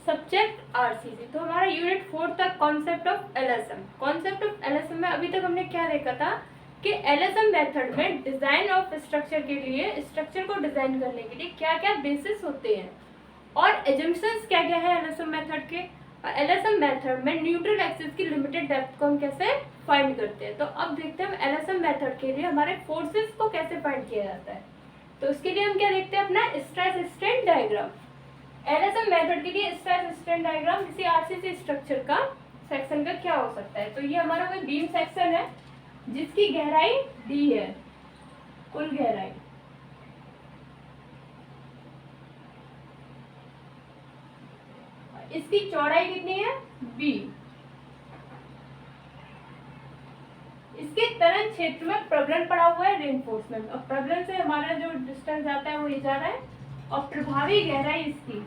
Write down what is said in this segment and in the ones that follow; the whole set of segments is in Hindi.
Subject RCC. तो हमारा यूनिट 4 तक concept of LSM. Concept of LSM में अभी तक हमने क्या देखा था कि एलएसएम मेथड में डिजाइन ऑफ स्ट्रक्चर के लिए, स्ट्रक्चर को डिजाइन करने के लिए क्या क्या बेसिस होते हैं और एजम्पशंस क्या क्या है एलएसएम मेथड के। एलएसएम मेथड में न्यूट्रल एक्सिस की लिमिटेड डेप्थ को हम कैसे फाइंड करते हैं। तो अब देखते हैं हम एलएसएम मेथड के लिए हमारे फोर्सेस को कैसे फाइंड किया जाता है। तो उसके लिए हम क्या देखते हैं, अपना stress strain diagram. LSM method के लिए स्ट्रेस स्ट्रेन डायग्राम किसी आरसीसी स्ट्रक्चर का सेक्शन का क्या हो सकता है। तो ये हमारा कोई बीम सेक्शन है जिसकी गहराई डी है, कुल गहराई। इसकी चौड़ाई कितनी है, बी। इसके तरल क्षेत्र में प्रबलन पड़ा हुआ है, रेनफोर्समेंट। और प्रबलन से हमारा जो डिस्टेंस आता है वो ये जा रहा है। और प्रभावी गहराई इसकी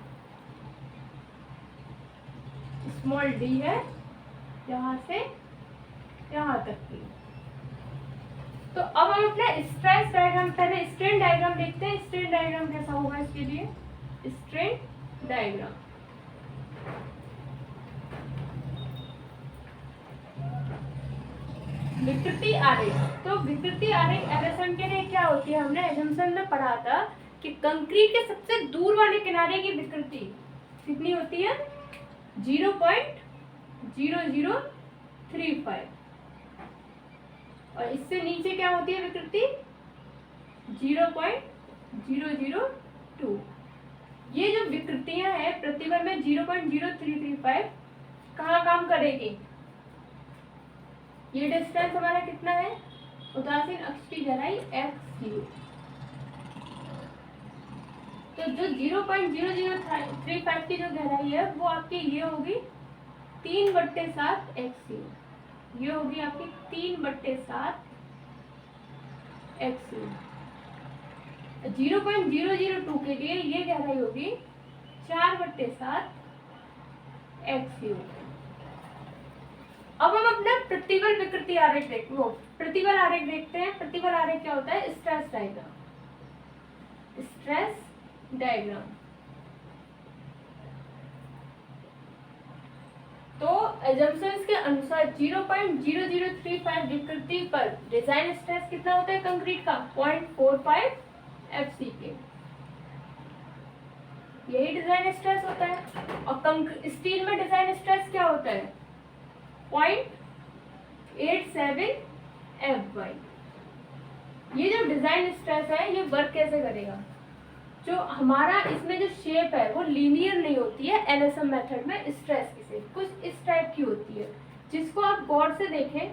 स्मॉल डी है, यहाँ से यहाँ तक की। तो अब हम अपना स्ट्रेस डायग्राम, पहले स्ट्रेन डायग्राम देखते हैं। स्ट्रेन डायग्राम कैसा होगा इसके लिए, स्ट्रेन डायग्राम। विकृति आरेख। तो विकृति आरेख एलएसएम के लिए क्या होती है, हमने एजम्पशन में पढ़ा था कि कंक्रीट के सबसे दूर वाले किनारे की विकृति कितनी होती है, 0.0035। और इससे नीचे क्या होती है विकृति, 0.002। ये जो विकृतियां हैं प्रतिबल में 0.0335 कहाँ काम करेगी। ये डिस्टेंस हमारा कितना है, उदासीन अक्ष की गहराई x0। तो जो 0.0035 की जो गहराई है वो आपकी ये होगी 3/7 x0। ये होगी आपकी 3/7 x0। 0.002 के लिए ये गहराई होगी 4/7 x0। अब हम अपना प्रतिबल विकृति आरेख प्रतिबल आरेख देखते हैं। प्रतिबल आरेख क्या होता है, स्ट्रेस डायग्राम। Stress diagram. तो एजम्पशंस के अनुसार 0.0035 विकृति पर डिजाइन स्ट्रेस कितना होता है कंक्रीट का, 0.45 FCK। यही डिजाइन स्ट्रेस होता है। और स्टील में डिजाइन स्ट्रेस क्या होता है, 0.87 FY। ये जो डिजाइन स्ट्रेस है ये वर्क कैसे करेगा, जो हमारा इसमें जो शेप है वो लीनियर नहीं होती है। एलएसएम मेथड में स्ट्रेस की शेप कुछ इस टाइप की होती है, जिसको आप गौर से देखें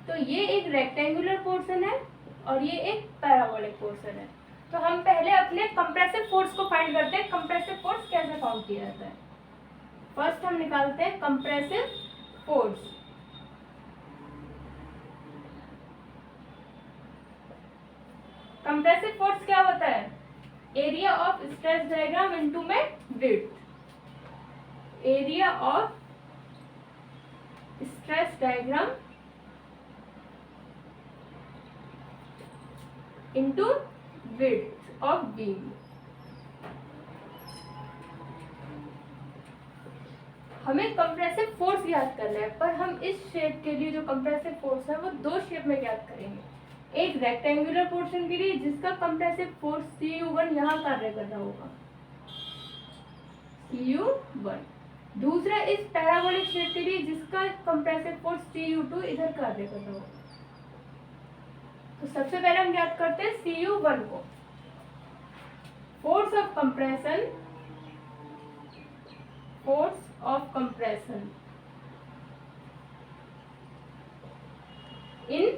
तो ये एक रेक्टेंगुलर पोर्शन है और ये एक पैराबोलिक पोर्शन है। तो हम पहले अपने कंप्रेसिव फोर्स को फाइंड करते हैं। कंप्रेसिव फोर्स कैसे फाउंड किया जाता है, फर्स्ट हम निकालते हैं कंप्रेसिव फोर्स। कंप्रेसिव फोर्स क्या होता है, area of stress diagram into में width. Area of stress diagram into width of beam. हमें कंप्रेसिव फोर्स याद करना है, पर हम इस शेप के लिए जो कंप्रेसिव फोर्स है वो दो शेप में याद करेंगे। एक रेक्टेंगुलर पोर्शन के लिए जिसका कंप्रेसिव फोर्स Cu1 यहाँ कार्य कर रहा होगा, Cu1। दूसरा इस पैराबोलिक शेप के लिए जिसका कंप्रेसिव फोर्स Cu2 इधर कार्य कर रहा होगा। तो सबसे पहले हम याद करते हैं Cu1 को, force of compression. Force of compression in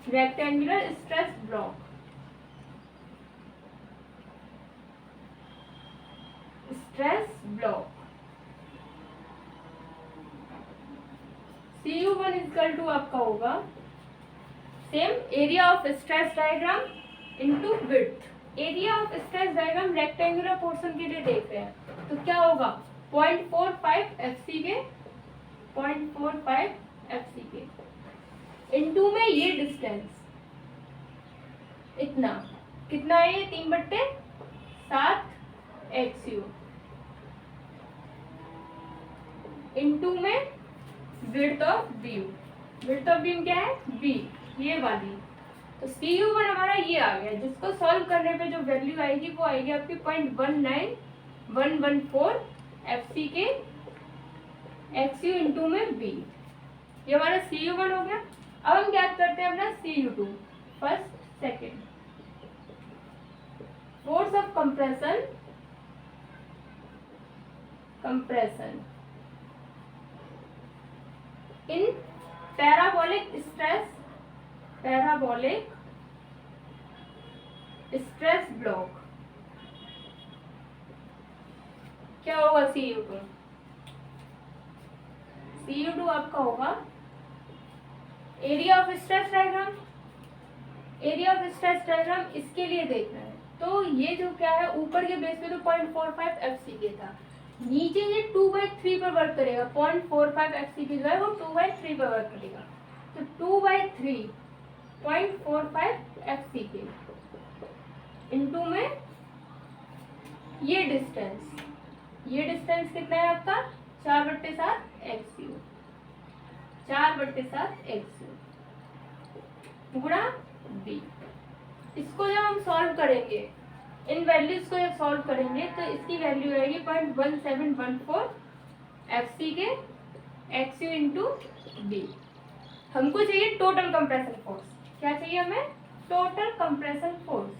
rectangular stress block। stress block Cu1 equal to आपका होगा same area of stress diagram into width. Area of stress diagram rectangular portion के लिए देख रहे हैं तो क्या होगा, 0.45 FCK। 0.45 FCK इनटू में ये डिस्टेंस इतना कितना है, ये 3/7 XU। Width of beam. Width of beam क्या है? बी, ये वाली। तो Cu1 हमारा ये आ गया, जिसको सॉल्व करने पे जो वैल्यू आएगी वो आएगी आपकी 0.19114 FC के XU इंटू में बी। ये हमारा Cu1 हो गया। अब हम क्या करते हैं अपना Cu2, first second. Force of compression in parabolic stress block क्या होगा? Cu2 आपका होगा area of stress diagram. Area of stress diagram इसके लिए देखना है। तो ये जो क्या है, ऊपर के बेस पे तो 0.45 FCK था, नीचे ये 2/3 पर वर्क करेगा। 0.45 FCK जो है वो 2/3 पर वर्क करेगा। तो 2/3 0.45 FCK इंटू में ये डिस्टेंस कितना है आपका? 4/7 XU, 4/7 XU गुणा बी। इसको जब हम सॉल्व करेंगे, इन वैल्यूज को जब सॉल्व करेंगे तो इसकी वैल्यू आएगी 0.1714 FCK XU इंटू बी। हमको चाहिए टोटल कंप्रेशन फोर्स। क्या चाहिए हमें? Total compression force.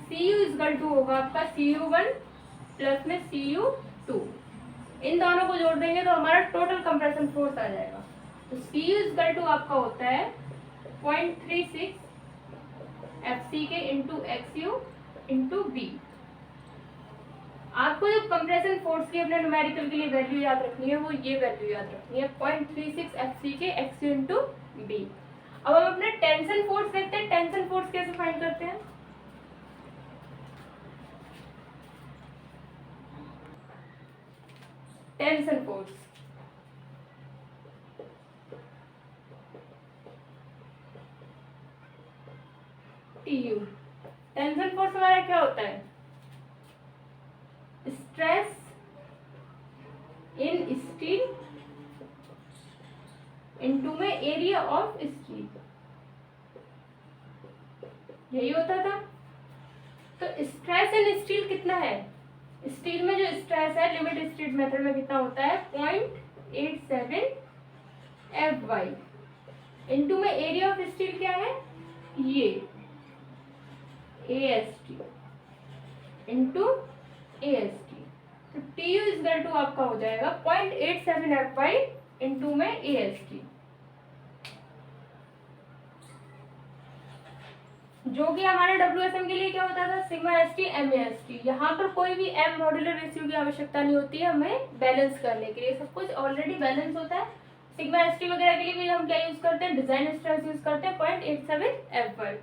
Cu equal to होगा आपका Cu1 प्लस में Cu2। इन दोनों को जोड़ देंगे तो हमारा टोटल कंप्रेशन फोर्स आ जाएगा। तो Cu इक्वल टू आपका होता है 0.36 FCK into XU into B. आपको जो कंप्रेशन फोर्स की अपने न्यूमेरिकल के लिए वैल्यू याद रखनी है वो ये वैल्यू याद रखनी है, 0.36 FCK XU इंटू बी। अब हम अपने टेंशन फोर्स देखते हैं। टेंशन फोर्स कैसे फाइंड करते हैं? Tension force TU। Tension force हमारा क्या होता है? स्ट्रेस इन स्टील इनटू में एरिया ऑफ स्टील, यही होता था। तो स्ट्रेस इन स्टील कितना है? स्टील में जो स्ट्रेस है लिमिट स्टेट मेथड में कितना होता है? 0.87 FY इनटू में एरिया ऑफ स्टील क्या है? ये AST इंटू AST। तो TU इक्वल टू आपका हो जाएगा 0.87 FY इंटू में AST, जो कि हमारे WSM के लिए क्या होता था? Sigma ST MAST। यहाँ पर कोई भी M मॉड्यूलर रेशियो की आवश्यकता नहीं होती है हमें बैलेंस करने के लिए, सब कुछ ऑलरेडी बैलेंस होता है। सिग्मा ST वगैरह के लिए भी हम क्या यूज करते हैं? डिजाइन स्ट्रेस यूज करते हैं 0.87 FY।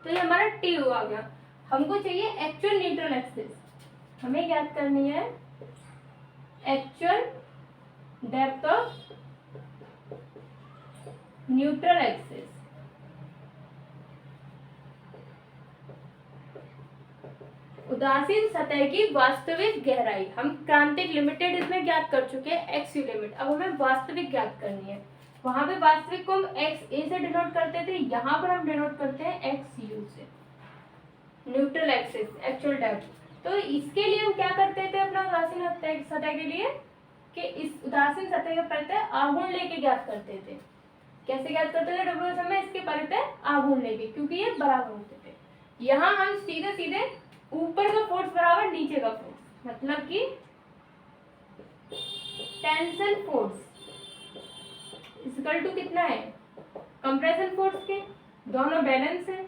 तो ये हमारा TU आ गया। हमको चाहिए एक्चुअल न्यूट्रल एक्सिस। हमें ज्ञात करनी है actual depth of neutral axis. उदासीन सतह की वास्तविक गहराई हम क्रांतिक लिमिटेड इसमें ज्ञात कर चुके हैं, XU लिमिट। अब हमें वास्तविक ज्ञात करनी है। वहां पे वास्तविक को हम XA से डिनोट करते थे, यहाँ पर हम डिनोट करते हैं XU से, न्यूट्रल एक्सिस एक्चुअल डेप्थ। तो इसके लिए हम क्या करते थे अपना उदासीन सतह के लिए कि इस उदासीन सतह के परितः आघूर्ण लेके ज्ञात करते थे। कैसे ज्ञात करते थे WSM में? इसके परितः आघूर्ण लेके, क्योंकि ये बराबर होते थे। यहाँ हम सीधे ऊपर का फोर्स बराबर नीचे का फोर्स, मतलब कि टेंशन फोर्स इक्वल टू कितना है? कंप्रेशन फोर्स के, दोनों बैलेंस है।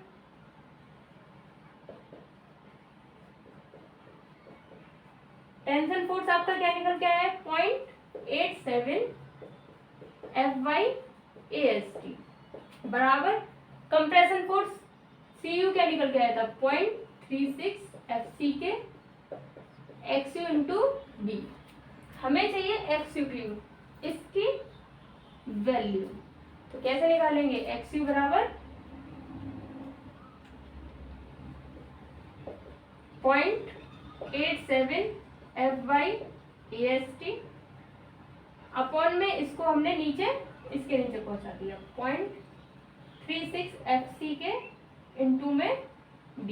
टेंशन फोर्स आपका क्या निकल के आया है? 0.87 FY AST बराबर कंप्रेशन फोर्स Cu क्या निकल के आया था? 0.36 FCK XU इंटू बी। हमें चाहिए XU की, इसकी वैल्यू। तो कैसे निकालेंगे? XU बराबर 0.87 FY AST अपॉन में इसको हमने नीचे इसके नीचे पहुंचा दिया 0.36 FC के इंटू में B।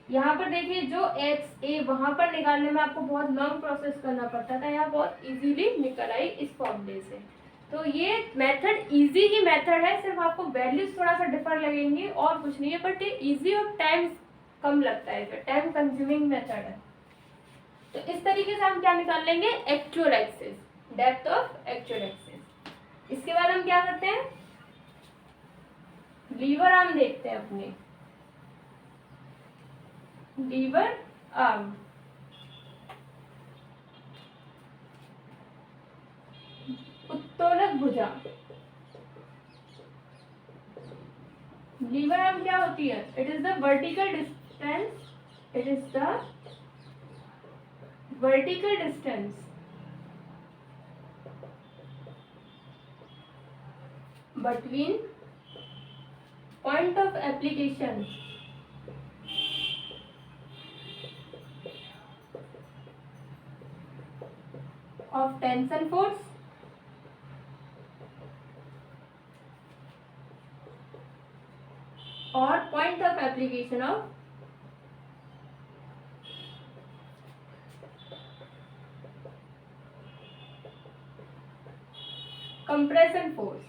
यहाँ पर देखिए जो एक्स ए वहां पर निकालने में आपको बहुत लॉन्ग प्रोसेस करना पड़ता था, यहाँ बहुत इजीली निकल आई इस फॉर्मूले से। तो ये मेथड इजी ही मेथड है, सिर्फ आपको वैल्यूज थोड़ा सा डिफर लगेंगी और कुछ नहीं है, बट ये इजी और टाइम कम लगता है, टाइम कंज्यूमिंग मेथड है। तो इस तरीके से हम क्या निकाल लेंगे, actual axis, depth of actual axis. इसके बाद हम क्या करते हैं, लीवर आर्म देखते हैं अपने, लीवर आर्म उत्तोलक भुजा। लीवर आर्म क्या होती है, it is the vertical distance, it is the vertical distance between point of application of tension force or point of application of compression force।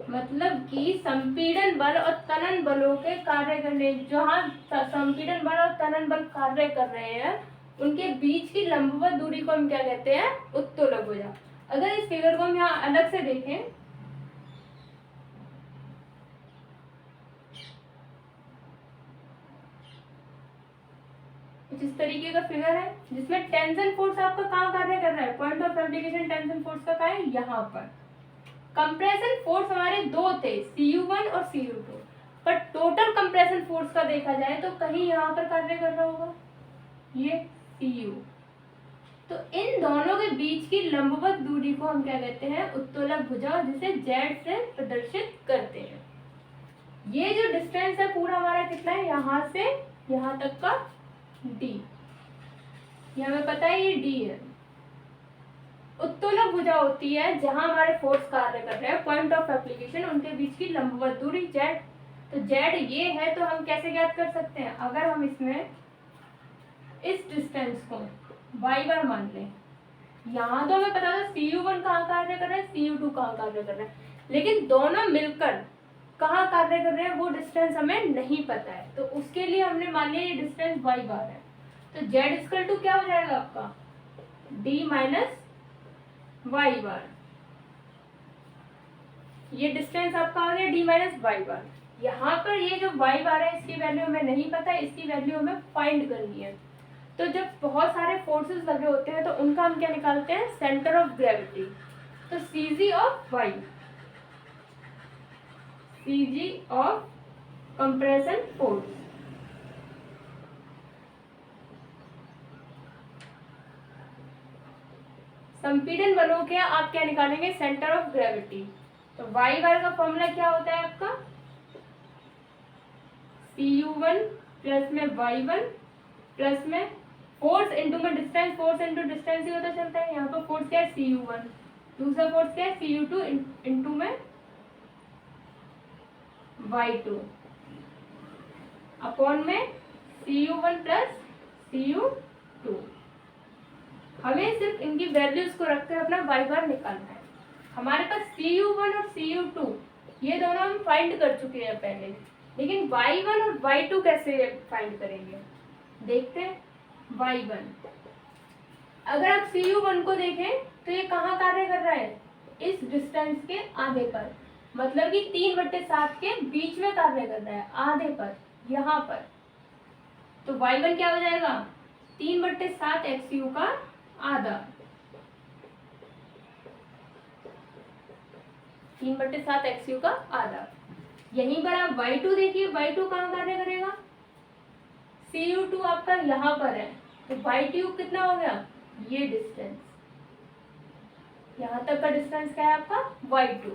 मतलब कि संपीड़न बल और तनन बलों के कार्य करने, जहाँ संपीड़न बल और तनन बल कार्य कर रहे हैं उनके बीच की लंबवत दूरी को हम क्या कहते हैं, उत्तोलक भुजा। अगर इस फिगर को हम यहाँ अलग से देखें, जिस तरीके का फिगर है जिसमें टेंशन फोर्स आपका कहाँ कार्य कर रहा है, point of application tension force का कहाँ है, यहाँ पर। कंप्रेशन फोर्स हमारे दो थे, Cu1 और Cu2, पर टोटल कंप्रेशन फोर्स का देखा जाए तो कहीं यहाँ पर कार्य कर रहा होगा ये Cu। तो इन दोनों के बीच की लंबवत दूरी को हम क्या कहते हैं, उत्तोलक भुजा, जिसे Z से प्रदर्शित करते हैं। ये जो डिस्टेंस है पूरा हमारा कितना है, यहाँ से यहाँ तक का D, ये हमें पता है ये D है। उत्तोलक भुजा होती है जहां हमारे फोर्स कार्य कर रहे हैं, पॉइंट ऑफ एप्लीकेशन, उनके बीच की लंबवत दूरी Z। तो Z ये है, तो हम कैसे ज्ञात कर सकते हैं, अगर हम इसमें इस डिस्टेंस को y बार मान लें, यहाँ तो हमें पता था Cu1 कहाँ कार्य कर रहा है, Cu2 कहाँ कार्य कर रहा है, लेकिन दोनों मिलकर कहाँ कार्य कर रहे हैं वो डिस्टेंस हमें नहीं पता है। तो उसके लिए हमने मान लिया ये डिस्टेंस y बार है। तो Z इक्वल टू क्या हो जाएगा आपका, D माइनस y बार। ये डिस्टेंस आपका आ गया D माइनस y बार। यहाँ पर ये जो y बार है इसकी वैल्यू हमें नहीं पता है, इसकी वैल्यू हमें फाइंड करनी है। तो जब बहुत सारे फोर्सेस लगे होते हैं तो उनका हम क्या निकालते हैं, सेंटर ऑफ ग्रेविटी। तो CG of y, CG of compression force, संपीड़न बलों के आप क्या निकालेंगे, सेंटर ऑफ ग्रेविटी। तो y बार का फॉर्मूला क्या होता है आपका, Cu1 प्लस में y1 प्लस में फोर्स इंटू में डिस्टेंस, फोर्स इंटू डिस्टेंस ही होता चलता है। यहाँ पर फोर्स क्या है, Cu1, दूसरा फोर्स क्या है, Cu2 इंटू में y2 अपॉन में Cu1 प्लस Cu2। हमें सिर्फ इनकी वैल्यूज को रखकर अपना y बार निकालना है। हमारे पास Cu1 और Cu2 ये दोनों हम फाइंड कर चुके हैं पहले, लेकिन y1 और y2 कैसे फाइंड करेंगे, देखते हैं। y1, अगर आप Cu1 को देखें तो ये कहाँ कार्य कर रहा है, इस डिस्टेंस के आधे पर, मतलब कि 3/7 के बीच में कार्य कर रहा है, आधे पर, यहाँ पर। तो y1 क्या हो जाएगा, 3/7 XU का आधा, 3/7 XU का आधा। यहीं पर आप y2 देखिए, y2 कहाँ कार्य करेगा, Cu2 आपका यहाँ पर है, तो y2 कितना हो गया, ये डिस्टेंस, यहाँ तक का डिस्टेंस क्या है आपका, y2।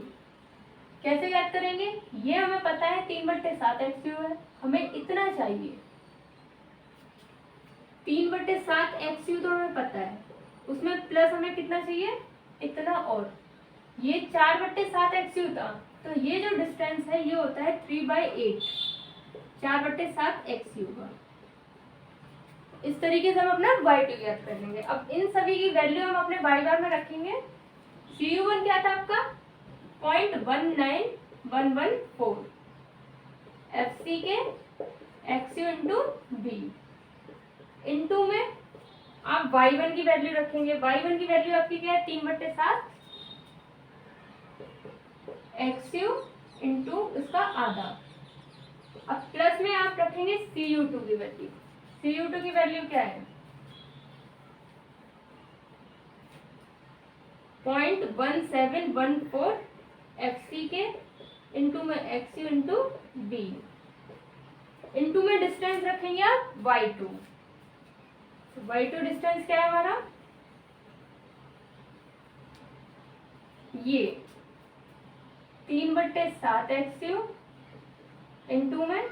कैसे ज्ञात करेंगे? ये हमें पता है 3/7 XU है, हमें इतना चाहिए 3/7 XU तो हमें पता है, उसमें प्लस हमें कितना चाहिए? इतना। और ये 4/7 XU था, तो ये जो डिस्टेंस है ये होता है 3/8, 4/7 XU का। इस तरीके से हम अपना y2 ज्ञात कर लेंगे। अब इन सभी की वैल्यू हम अपने y बार में रखेंगे। CU1 क्या था आपका? 0.19114 FC के XU इंटू B। इंटू में आप y1 की वैल्यू रखेंगे। y1 की वैल्यू आपकी क्या है? 3/7 XU इंटू उसका आधा। अब प्लस में आप रखेंगे CU2 की वैल्यू। CU2 की वैल्यू क्या है? 0.1714 FC के इंटू में XU इंटू B। इंटू में डिस्टेंस रखेंगे आप y2। y2 डिस्टेंस क्या है हमारा? ये 3/7 XU इंटू में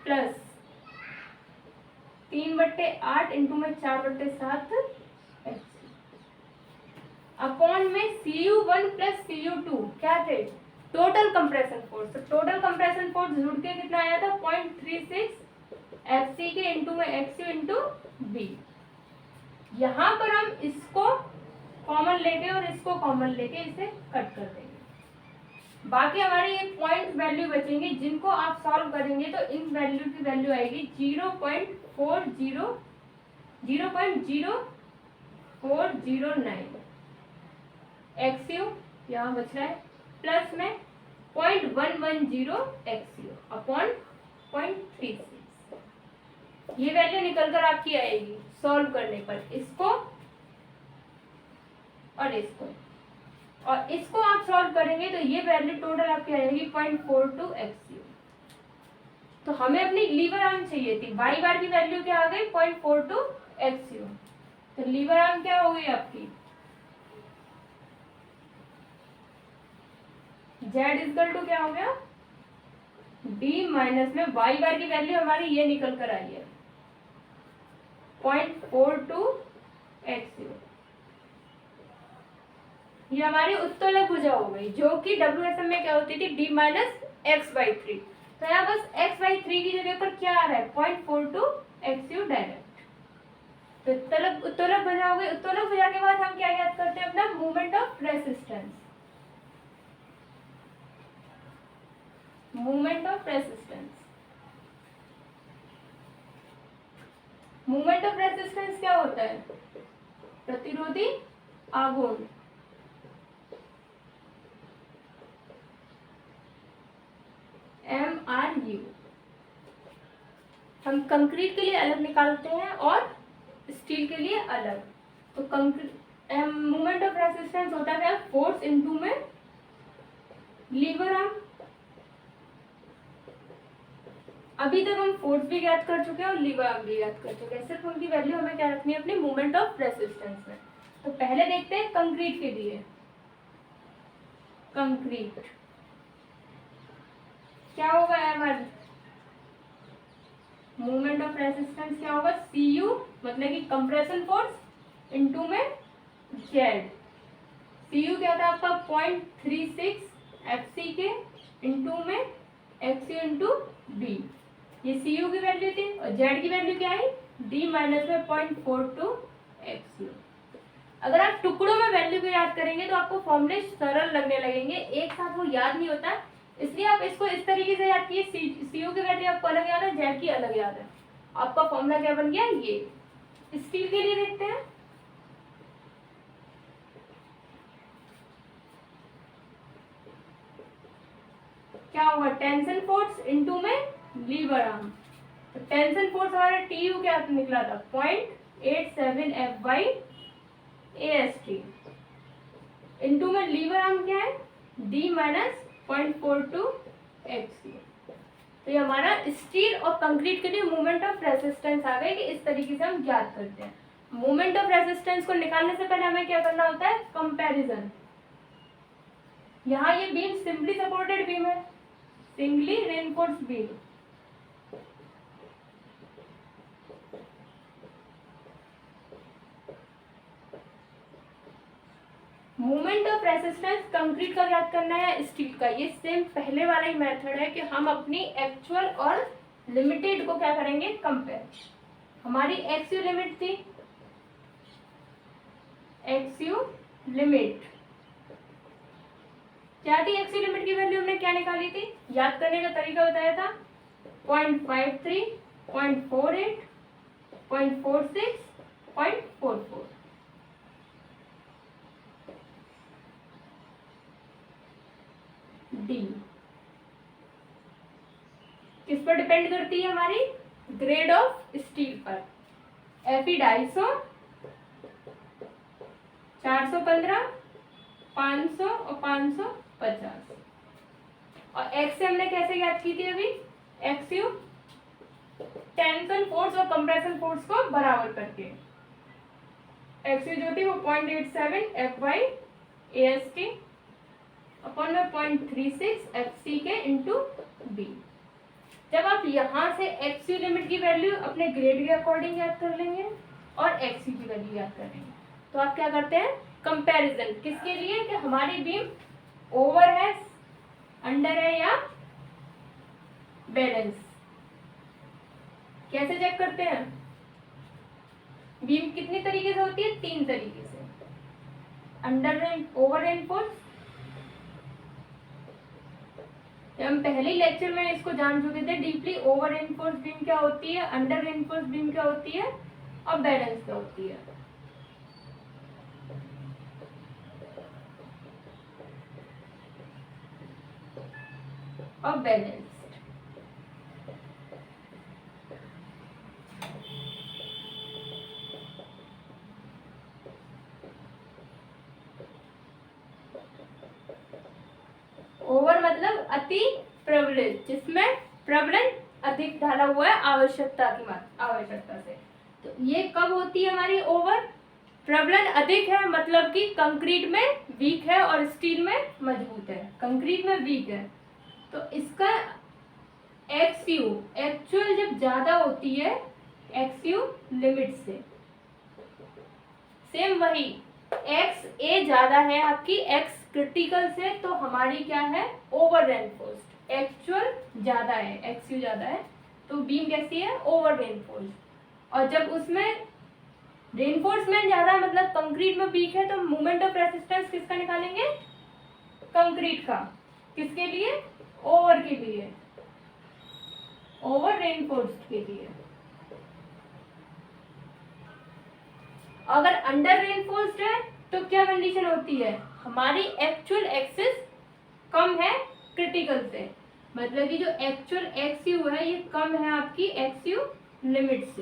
प्लस 3/8 इंटू में 4/7 XU अपॉन में CU1 प्लस CU2 क्या थे? Total compression force. तो टोटल कंप्रेशन फोर्स जुड़ के कितना आया था? 0.36 FC के इंटू में XU इंटू B। यहाँ पर हम इसको कॉमन लेके और इसको कॉमन लेके इसे कट कर देंगे। बाकी हमारे ये पॉइंट वैल्यू बचेंगे, जिनको आप सॉल्व करेंगे तो इन वैल्यू की वैल्यू आएगी 0.0409 XU यहाँ बच रहा है, प्लस में 0.110 XU अपॉन 0.36। ये वैल्यू निकल कर आपकी आएगी सॉल्व करने पर। इसको और इसको आप सॉल्व करेंगे तो ये वैल्यू टोटल आपकी आएगी 0.42 XU। तो हमें अपनी लीवर आर्म चाहिए थी। y बार की वैल्यू क्या आ गई? 0.42 XU। तो लीवर आर्म क्या हो गई आपकी? Z इक्वल टू क्या हो गया? D माइनस में y बार की वैल्यू हमारी ये निकल कर आई है 0.42 XU। ये हमारी उत्तोलक भुजा हो गई, जो कि WSM में क्या होती थी? D minus x/3। तो यहाँ बस x/3 की जगह पर क्या आ रहा है? 0.42 XU डायरेक्ट। तो उत्तोलक भुजा हो गई। उत्तोलक भुजा के बाद हम क्या याद करते हैं? अपना moment of resistance. Moment of resistance क्या होता है? प्रतिरोधी आघूर्ण। MRU हम कंक्रीट के लिए अलग निकालते हैं और स्टील के लिए अलग। तो मोमेंट ऑफ रेसिस्टेंस होता है फोर्स इनटू में लीवर आर्म। अभी तक हम फोर्स भी ज्ञात कर चुके हैं और लीवर आर्म भी ज्ञात कर चुके हैं। सिर्फ उनकी वैल्यू हमें क्या रखनी है? अपनी मोमेंट ऑफ रेसिस्टेंस में। तो पहले देखते हैं कंक्रीट के लिए। कंक्रीट क्या होगा हमारा? मोमेंट ऑफ रेसिस्टेंस क्या होगा? CU मतलब कि कंप्रेशन फोर्स इंटू में Z। CU क्या था आपका? 0.36 FC के इंटू में XU इंटू B। ये CU की वैल्यू थी और Z की वैल्यू क्या है? D माइनस में 0.42 XU। अगर आप टुकड़ों में वैल्यू को याद करेंगे तो आपको फॉर्मूले सरल लगने लगेंगे, एक साथ वो याद नहीं होता, इसलिए आप इसको इस तरीके से याद कीजिए। CU की वैल्यू आपको अलग याद है, Z की अलग याद है। आपका फॉर्मूला क्या बन गया? ये। स्टील के लिए देखते हैं। क्या होगा? टेंशन फोर्स इनटू में लीवर आर्म। तो टेंशन फोर्स हमारा TU क्या निकला था? 0.87 F/AST इनटू में लीवर आर्म क्या है? D minus 0.42 XU। तो ये हमारा स्टील और कंक्रीट के लिए मोमेंट ऑफ रेसिस्टेंस आ गए कि इस तरीके से हम ज्ञात करते हैं। मोमेंट ऑफ रेसिस्टेंस को निकालने से पहले हमें क्या करना होता है? कंपैरिजन। यहाँ ये बीम सिंपली सपोर्टेड बीम है, singly reinforced beam. Movement of resistance concrete का याद करना है, स्टील का। ये सेम पहले वाला ही मेथड है कि हम अपनी एक्चुअल और लिमिटेड को क्या करेंगे, कंपेयर। हमारी एक्सयू लिमिट थी, एक्सयू लिमिट क्या थी, एक्सयू लिमिट की वैल्यू हमने क्या निकाली थी, याद करने का तरीका बताया था, 0.53, 0.48, 0.46, 0.44। डी किस पर डिपेंड करती है, हमारी ग्रेड ऑफ स्टील पर। Fe 250, 415, 500 और 550। और एक्स से हमने कैसे याद की थी अभी, एक्सयू टेंशन फोर्स और कंप्रेशन फोर्स को बराबर करके। एक्सयू जो थी वो 0.87 FY/AST अपॉन में 0.36 FC के इंटू बी। जब आप यहाँ से एक्सयू लिमिट की वैल्यू अपने ग्रेड के अकॉर्डिंग याद कर लेंगे और एक्सयू की वैल्यू याद कर लेंगे, तो आप क्या करते हैं, कंपैरिजन। किसके लिए, कि हमारी बीम ओवर है, अंडर है या बैलेंस। कैसे चेक करते हैं, बीम कितनी तरीके से होती है, 3 तरीके से। अंडर ओवर रेनफोर्स, हम पहले ही लेक्चर में इसको जान चुके थे डीपली। ओवर रेनफोर्स बीम क्या होती है, अंडर रेनफोर्स बीम क्या होती है और बैलेंस क्या होती है। और बैलेंस ओवर मतलब अति प्रबलित, जिसमें प्रबलन अधिक ढाला हुआ है आवश्यकता से। तो ये कब होती है हमारी ओवर, प्रबलन अधिक है मतलब कि कंक्रीट में वीक है और स्टील में मजबूत है। कंक्रीट में वीक है तो इसका एक्सयू एक्चुअल जब ज्यादा होती है एक्सयू लिमिट से, सेम वही एक्स ए ज्यादा है आपकी एक्स क्रिटिकल से, तो हमारी क्या है, ओवर रेनफोर्स्ड। एक्चुअल ज्यादा है, एक्सयू ज्यादा है, तो बीम कैसी है, ओवर रेनफोर्स्ड। और जब उसमें रेनफोर्समेंट ज्यादा मतलब कंक्रीट में वीक है, तो मोमेंट ऑफ रेसिस्टेंस किसका निकालेंगे, कंक्रीट का। किसके लिए, ओवर के लिए, ओवर रेनफोर्स्ड के लिए। अगर अंडर रेनफोर्स्ड है तो क्या कंडीशन होती है, हमारी एक्चुअल एक्सिस कम है क्रिटिकल से, मतलब कि जो एक्चुअल एक्सयू है ये कम है आपकी एक्सयू लिमिट से,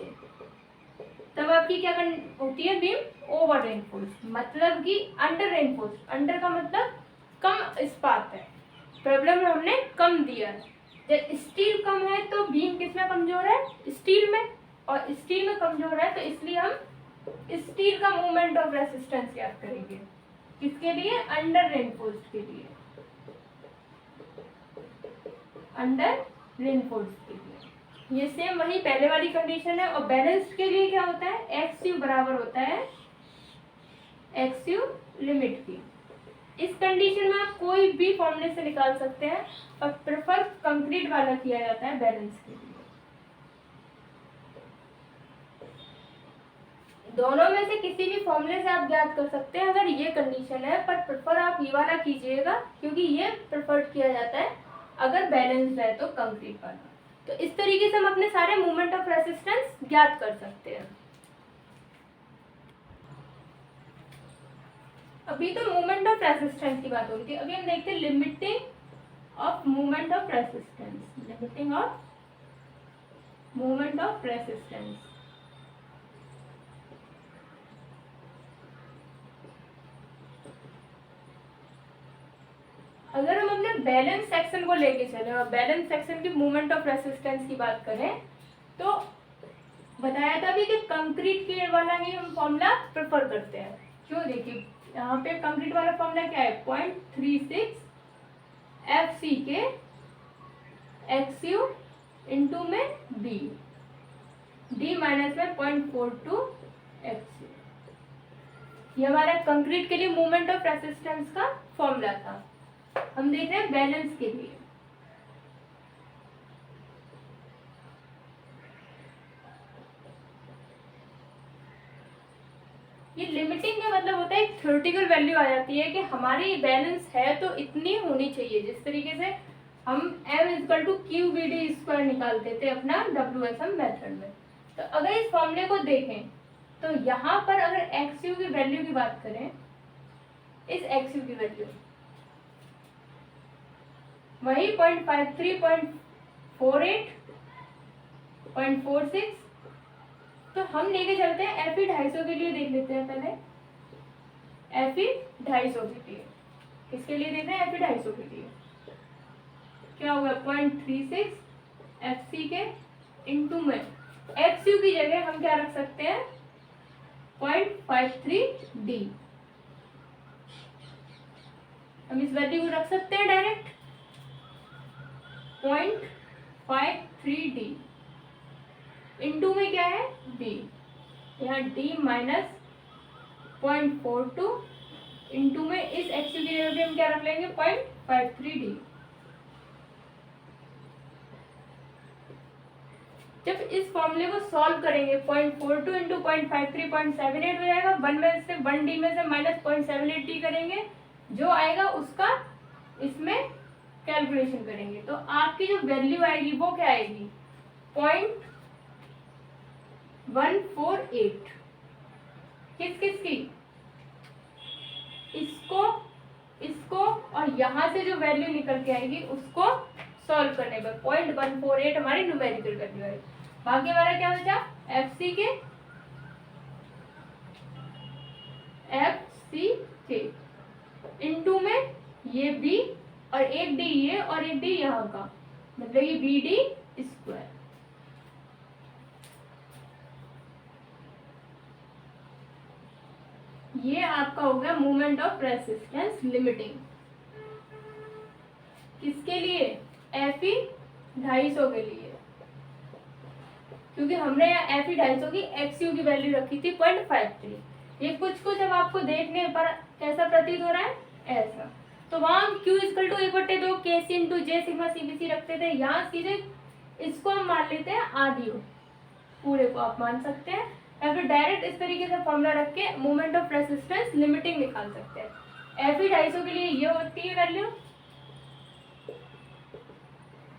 तब आपकी क्या होती है, बीम ओवर रेनफोर्स्ड। मतलब कि अंडर रेनफोर्स्ड, अंडर का मतलब कम इस्पात है, प्रॉब्लम हमने कम दिया है। जब स्टील कम है तो बीम किसमें कमजोर है, स्टील में, और स्टील में कमजोर है तो इसलिए हम स्टील का मूवमेंट ऑफ रेसिस्टेंस याद करेंगे। किसके लिए, अंडर रेनफोर्स्ड के लिए, अंडर रेनफोर्स्ड के लिए। ये सेम वही पहले वाली कंडीशन है। और बैलेंस्ड के लिए क्या होता है, एक्सयू बराबर होता है एक्सयू लिमिट की। इस कंडीशन में आप कोई भी फॉर्मूले से निकाल सकते हैं, पर प्रेफर कंक्रीट वाला किया जाता है बैलेंस के लिए। दोनों में से किसी भी फॉर्मूले से आप ज्ञात कर सकते हैं अगर ये कंडीशन है, पर प्रेफर आप ये वाला कीजिएगा क्योंकि ये प्रेफर किया जाता है अगर बैलेंस्ड है तो कंक्रीट वाला। तो इस तरीके से हम अपने सारे मूवमेंट ऑफ रेसिस्टेंस ज्ञात कर सकते हैं। अभी तो मूवमेंट ऑफ रेसिस्टेंस की बात हो रही थी, अभी हम देखते हैं limiting of movement of resistance. Limiting of movement of resistance. अगर हम अपने बैलेंस सेक्शन को लेके चले और बैलेंस सेक्शन की मूवमेंट ऑफ रेसिस्टेंस की बात करें तो बताया था भी कि कंक्रीट के वाला ही हम फॉर्मूला प्रेफर करते हैं। क्यों, देखिए यहाँ पे कंक्रीट वाला फॉर्मूला क्या है, 0.36 एफ सी के एक्स यू इंटू में बी, डी माइनस में 0.42 एक्स यू। ये हमारा कंक्रीट के लिए मोमेंट ऑफ रेसिस्टेंस का फॉर्मूला था। हम देख रहे हैं बैलेंस के लिए। ये लिमिटिंग का मतलब होता है एक थ्योरेटिकल वैल्यू आ जाती है कि हमारी बैलेंस है तो इतनी होनी चाहिए। जिस तरीके से हम m equal to Q B D square निकालते थे अपना WSM मेथड में। तो अगर इस फॉर्मूले को देखें तो यहाँ पर अगर एक्स यू की वैल्यू की बात करें, इस एक्स यू की वैल्यू वही 0.53, 0.48, 0.46, तो हम लेके चलते हैं एफ ई 250 के लिए। देख लेते हैं पहले एफ ई 250 के लिए। किसके लिए देख रहे हैं? एफ ई 250 के लिए। क्या होगा? 0.36 एफ सी के इंटू में एक्स यू की जगह हम क्या रख सकते हैं? 0.53 डी। हम इस वैल्यू को रख सकते हैं डायरेक्ट 0.53 डी इंटू में क्या है? बी। यहाँ डी माइनस 0.42 इंटू में इस एक्स की जगह पे हम क्या रख लेंगे? 0.53 डी। जब इस फॉर्मूले को सॉल्व करेंगे 0.42 इंटू 0.53 0.78 हो जाएगा। 1 में से 1 डी में से माइनस 0.78 डी करेंगे, जो आएगा उसका इसमें कैलकुलेशन करेंगे। तो आपकी जो वैल्यू आएगी वो क्या आएगी? 0.148। किस किस की? इसको, इसको और यहाँ से जो वैल्यू निकल के आएगी उसको सॉल्व करने पर 0.148 हमारी न्यूमेरिकल वैल्यू है। बाकी हमारा क्या बचा? एफ सी के इंटू में ये बी और एक डी ये और एक डी यहाँ का, मतलब ये बी डी स्क्वायर। ये आपका हो गया मोमेंट ऑफ रेसिस्टेंस लिमिटिंग। किसके लिए? एफ ई 250 के लिए, क्योंकि हमने यहाँ एफ ई 250 की एक्स यू की वैल्यू रखी थी 0.53। ये कुछ कुछ अब आपको देखने पर कैसा प्रतीत हो रहा है? ऐसा। तो वहां हम Q equal to 1/2 KC into J sigma CBC रखते थे, यहाँ सीधे इसको हम मान लेते हैं आधी हो, पूरे को आप मान सकते हैं, या फिर डायरेक्ट इस तरीके से फॉर्मूला रख के मोमेंट ऑफ रेसिस्टेंस लिमिटिंग निकाल सकते हैं। एफ ई 250 के लिए ये होती है value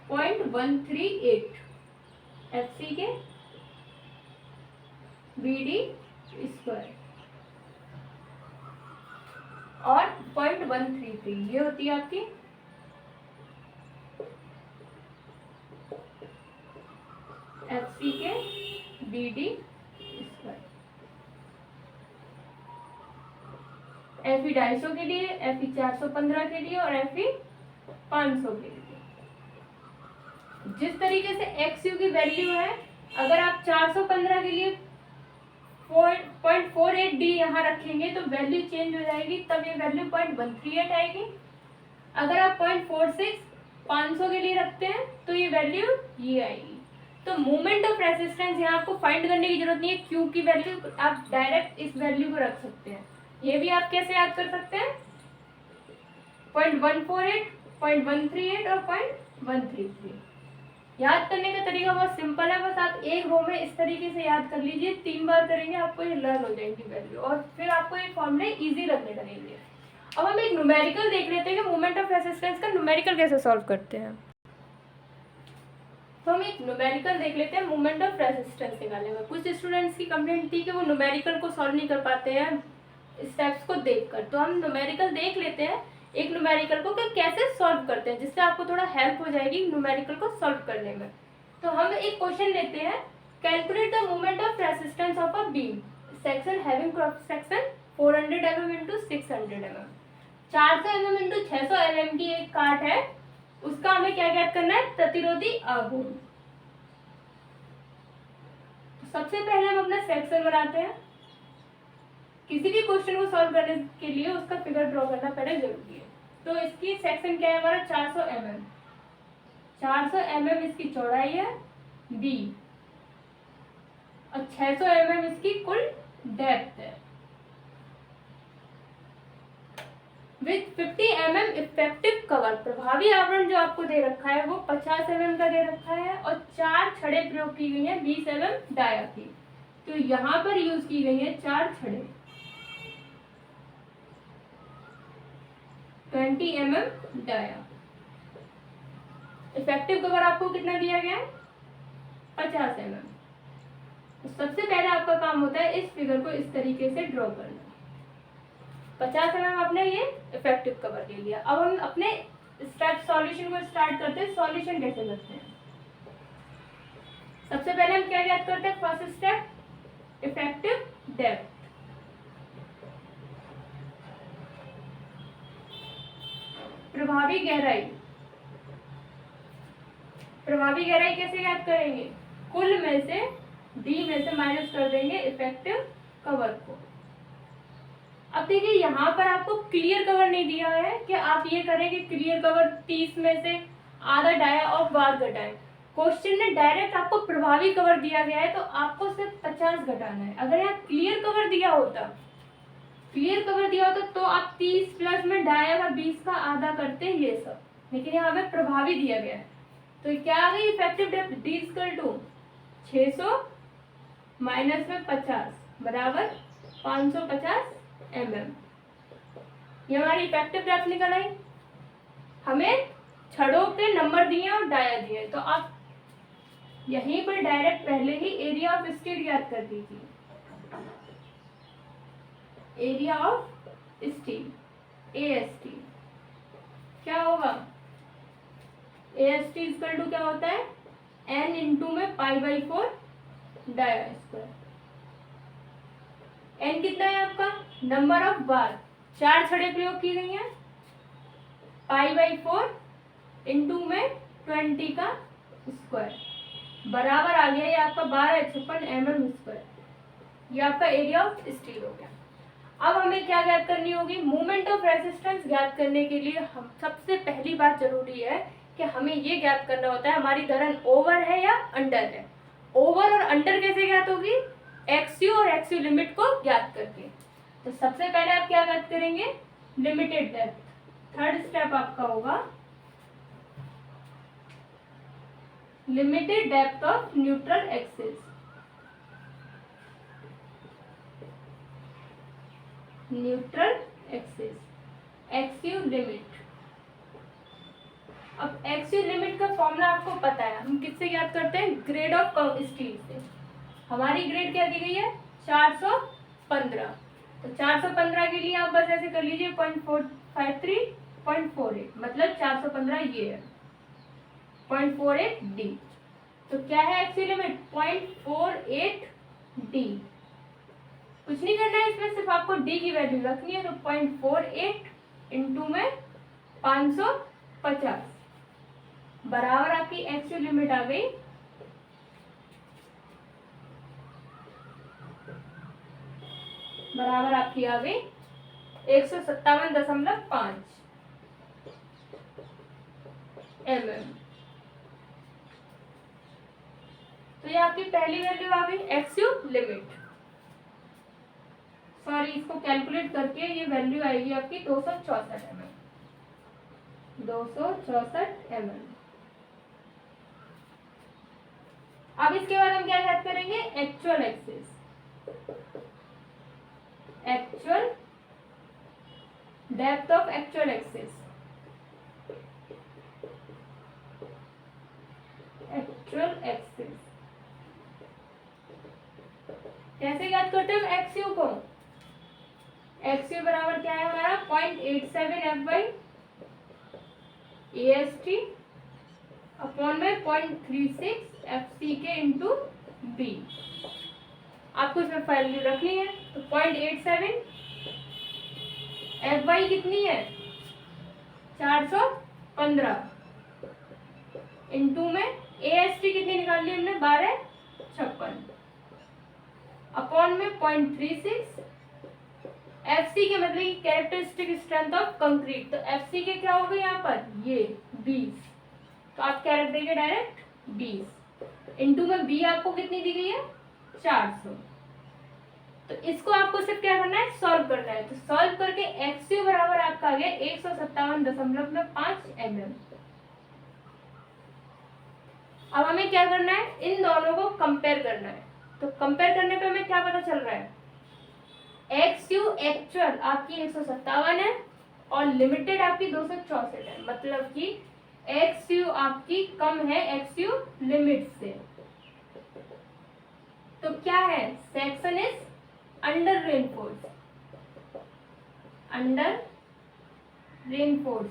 0.138 F C K B D square और 0.133 ये होती है आपकी F C K B D square. F E 250 के लिए, एफ ई 415 के लिए और एफ ई 500 के लिए। जिस तरीके से एक्स यू की वैल्यू है, अगर आप 415 के लिए 0.48 डी यहाँ रखेंगे तो वैल्यू चेंज हो जाएगी, तब ये वैल्यू 0.138 आएगी। अगर आप 0.46 500 के लिए रखते हैं तो ये वैल्यू ये आएगी। तो मोमेंट ऑफ रेसिस्टेंस यहाँ आपको फाइंड करने की जरूरत नहीं है, क्यू की वैल्यू आप डायरेक्ट इस वैल्यू को रख सकते हैं। ये भी आप कैसे याद कर सकते हैं? 0.148, 0.138 और 0.133। याद करने का तरीका बहुत सिंपल है, बस आप एक रो में इस तरीके से याद कर लीजिए। 3 बार करेंगे आपको ये लर्न हो जाएगी वैल्यू, और फिर आपको ये फॉर्मूले इजी लगने लगेंगे। अब हम एक न्यूमेरिकल देख लेते हैं कि मोमेंट ऑफ रेसिस्टेंस का न्यूमेरिकल कैसे सॉल्व करते हैं। तो हम एक न्यूमेरिकल देख लेते हैं मोमेंट ऑफ रेसिस्टेंस निकालने में। कुछ स्टूडेंट्स की कंप्लेंट थी कि वो न्यूमेरिकल को सॉल्व नहीं कर पाते हैं स्टेप्स को देखकर, तो हम न्यूमेरिकल देख लेते हैं एक न्यूमेरिकल को कि कैसे सॉल्व करते हैं, जिससे आपको थोड़ा हेल्प हो जाएगी न्यूमेरिकल को सॉल्व करने में। तो हम एक क्वेश्चन लेते हैं, calculate the moment of resistance of a beam section having cross section 400 mm into 600 mm। 400 mm into 600 mm की एक काट है, उसका हमें क्या ज्ञात करना है? प्रतिरोधी आघूर्ण। तो सबसे पहले हम अपना सेक्शन बनाते हैं। किसी भी क्वेश्चन को सॉल्व करने के लिए उसका फिगर ड्रॉ करना पहले जरूरी है। तो इसकी सेक्शन क्या है हमारा 400 mm, 400 mm इसकी चौड़ाई है बी और 600 mm इसकी कुल डेप्थ है। विथ 50 mm इफेक्टिव कवर, प्रभावी आवरण जो आपको दे रखा है वो 50 mm का दे रखा है और 4 छड़ें प्रयोग की गई हैं 20 mm डाया की। तो यहाँ पर यूज की गई है 4 छड़ें 20 mm डाया। इफेक्टिव कवर आपको कितना दिया गया है 50 mm। तो सबसे पहले आपका काम होता है इस फिगर को इस तरीके से ड्रॉ करना। 50 mm आपने ये इफेक्टिव कवर ले लिया। अब हम अपने स्टेप सॉल्यूशन को स्टार्ट करते हैं। सॉल्यूशन कैसे करते हैं? सबसे पहले हम क्या याद करते हैं? First step effective depth. प्रभावी गहराई, प्रभावी गहराई कैसे याद करेंगे? कुल में से डी में से माइनस कर देंगे इफेक्टिव कवर को। अब देखिए यहाँ पर आपको क्लियर कवर नहीं दिया है कि आप ये करें कि क्लियर कवर 30 में से आधा डाया और बार घटाएं। क्वेश्चन ने डायरेक्ट आपको प्रभावी कवर दिया गया है तो आपको सिर्फ 50 घटाना है। अगर यहाँ क्लियर कवर दिया होता, क्लियर कवर दिया होता तो आप 30 प्लस में डाया और 20 का आधा करते ये सब, लेकिन यहाँ पे प्रभावी दिया गया है। तो क्या आ गई effective depth? D equal to 600 minus में 50 बराबर 550 mm। ये हमारी इफेक्टिव डेप्थ निकल आई। हमें छड़ों के नंबर दिए और डाया दिए, तो आप यहीं पर डायरेक्ट पहले ही एरिया ऑफ स्टील याद कर दीजिए। एरिया ऑफ स्टील AST क्या होगा? AST इक्वल टू क्या होता है? n इंटू में π/4 डाया स्क्वायर। n कितना है आपका? नंबर ऑफ बार, 4 छड़ें प्रयोग की गई हैं, π/4 इंटू में 20 का स्क्वायर बराबर आ गया ये आपका 1256 mm स्क्वायर। ये आपका एरिया ऑफ स्टील हो गया। अब हमें क्या ज्ञात करनी होगी? मोमेंट ऑफ रेजिस्टेंस ज्ञात करने के लिए हम सबसे पहली बात जरूरी है कि हमें ये ज्ञात करना होता है हमारी धरन ओवर है या अंडर है। ओवर और अंडर कैसे ज्ञात होगी? एक्सयू और एक्सयू लिमिट को ज्ञात करके। तो सबसे पहले आप क्या ज्ञात करेंगे? Limited depth. थर्ड स्टेप आपका होगा limited depth of neutral axis. Neutral axis एक्सयू limit. अब एक्सयू लिमिट का फॉर्मूला आपको पता है, हम किससे ज्ञात करते हैं? ग्रेड ऑफ स्टील से। हमारी ग्रेड क्या दी गई है? 415। तो 415 के लिए आप बस ऐसे कर लीजिए 0.453.48, मतलब 415 ये है 0.48 डी। तो क्या है एक्सयू लिमिट? 0.48 डी। कुछ नहीं करना है इसमें, सिर्फ आपको डी की वैल्यू रखनी है। तो 0.48 इंटू में 550 बराबर आपकी एक्सयू लिमिट आ गई बराबर आपकी आ गई 157.5 mm। तो ये आपकी पहली वैल्यू आ गई एक्सयू लिमिट। सॉरी, इसको कैलकुलेट करके ये वैल्यू आएगी आपकी 264 mm। 264 mm। अब इसके बाद हम क्या याद करेंगे? Actual axis. Actual depth of actual axis. Actual axis कैसे याद करते हैं एक्सयू को? एक्सयू बराबर क्या है हमारा? 0.87 F/AST अपॉन में 0.36 FCK इंटू बी। आपको इसमें वैल्यू रखनी है। तो 0.87 Fy कितनी है? 415 इंटू में AST कितनी निकाल ली हमने? 1256 अपॉन में 0.36 FC के मतलब कि कैरेक्टरिस्टिक स्ट्रेंथ ऑफ कंक्रीट, तो FC के क्या होगा यहाँ पर, ये 20, तो आप क्या रख देंगे डायरेक्ट 20, इंटू में B आपको कितनी दी गई है 400। तो इसको आपको सिर्फ क्या करना है, सॉल्व करना है। तो सॉल्व करके XU बराबर आपका आ गया 157.5 mm। अब हमें क्या करना है, इन दोनों को कंपेयर करना है। तो कंपेयर करने पे हमें क्या पता चल रहा है, XU एक्चुअल आपकी 157 है और लिमिटेड आपकी 264 है, मतलब कि XU आपकी कम है XU लिमिट से। तो क्या है, section is under reinforce, under reinforce.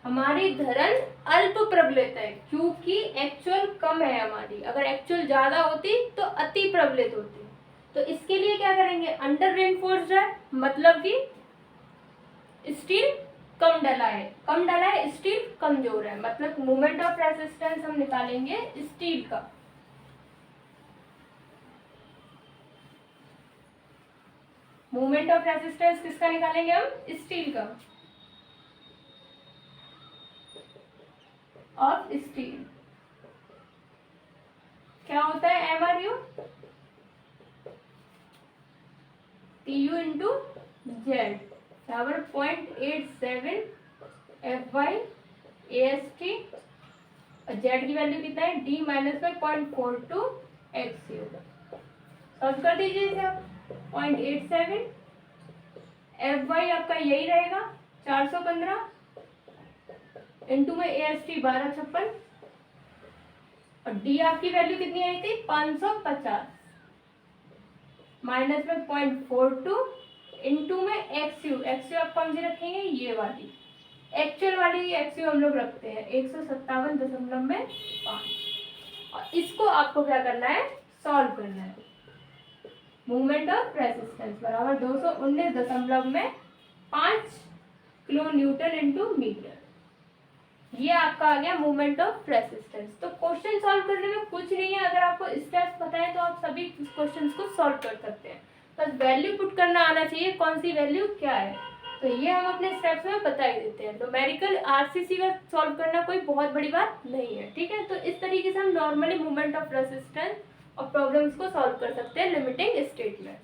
हमारी धरण अल्प प्रबलित है क्योंकि एक्चुअल कम है हमारी, अगर एक्चुअल ज्यादा होती तो अति प्रबलित होती। तो इसके लिए क्या करेंगे, अंडर रेनफोर्स्ड है मतलब कि स्टील कम डला है, कम डला है स्टील कमजोर है, मतलब मोमेंट ऑफ रेजिस्टेंस हम निकालेंगे स्टील का। मोमेंट ऑफ रेजिस्टेंस किसका निकालेंगे हम, स्टील का, ऑफ स्टील। क्या होता है MRU, TU इंटू जेड बराबर 0.87 FY/AST, और जेड की वैल्यू कितना है, D माइनस में 0.42 XU। सॉल्व कर दीजिए इसे आप, 0.87 FY आपका यही रहेगा 415 इंटू में AST 1256, और D आपकी वैल्यू कितनी आई थी 550 माइनस में 0.42 इंटू में XU, XU आप कौन सी रखेंगे, ये वाली एक्चुअल वाली XU हम लोग रखते हैं 157.5, और इसको आपको क्या करना है, सॉल्व करना है। मूवमेंट ऑफ रेजिस्टेंस बराबर 219.5 किलो न्यूटन इंटू मीटर, ये आपका आ गया मूवमेंट ऑफ रेजिस्टेंस। तो क्वेश्चन सॉल्व करने में कुछ नहीं है, अगर आपको स्टेप्स पता है तो आप सभी क्वेश्चंस को सॉल्व कर सकते हैं, बस वैल्यू पुट करना आना चाहिए, कौन सी वैल्यू क्या है। तो ये हम अपने स्टेप्स में बता ही देते हैं। न्यूमेरिकल RCC का सॉल्व करना कोई बहुत बड़ी बात नहीं है, ठीक है। तो इस तरीके से हम नॉर्मली मूवमेंट ऑफ रेजिस्टेंस और प्रॉब्लम्स को सॉल्व कर सकते हैं लिमिटिंग स्टेट में।